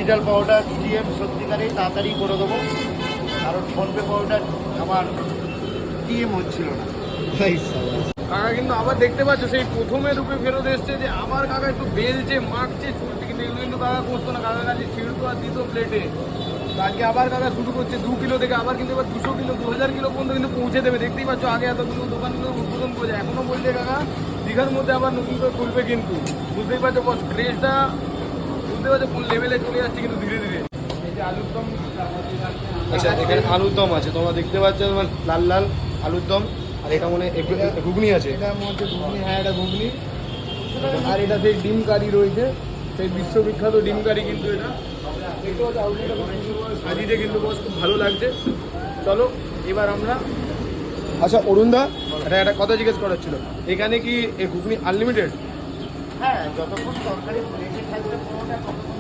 Digital powder GM সত্যিকারেই তাড়াতাড়ি করে দেবো, কারণ ফোনপে পাউডার আমার টিএম হচ্ছিল না। কাকা কিন্তু আবার দেখতে পাচ্ছ সেই প্রথমে রূপে ফেরত এসছে, যে আবার কাকা একটু বেলছে মাখছে চুলতে, কিন্তু এগুলো কিন্তু কাকা করতো না। কাকা কাছে ছিঁড়তো আর দিত প্লেটে। আজকে আবার কাকা শুরু করছে 2 কিলো থেকে, আবার কিন্তু এবার 200 কিলো 2000 কিলো পর্যন্ত কিন্তু পৌঁছে দেবে। দেখতেই পাচ্ছ আগে এতগুলো দোকানগুলো উদ্বোধন করেছে, এখনো বলছে কাকা দীঘার মধ্যে আবার নতুন করে খুলবে। কিন্তু বুঝতেই পারছো বস, ক্রেজটা বুঝতে পারছো কোন লেভেলে চলে যাচ্ছে কিন্তু ধীরে ধীরে। এই যে আলুর দম, আচ্ছা এখানে আলুর দম আছে, তোমরা দেখতে পাচ্ছ লাল লাল আলুর দম, আর এটা মনে ঘুগনি আছে। এটা মধ্যে ঘুগনি, হ্যাঁ এটা ঘুগনি। আর এটা সেই ডিম কারি রয়েছে, সেই বিশ্ববিখ্যাত ডিম কারি কিন্তু এটা দেখতে পাচ্ছ আউটলেটটা সাজিতে কিন্তু বস খুব ভালো লাগছে। চলো এবার আমরা, আচ্ছা অরুণদা, এটা একটা কথা জিজ্ঞেস করার ছিল, এখানে কি এই ঘুগনি আনলিমিটেড? হ্যাঁ, যতক্ষণ তরকারি প্লেটে থাকবে পুরোটা ততক্ষণ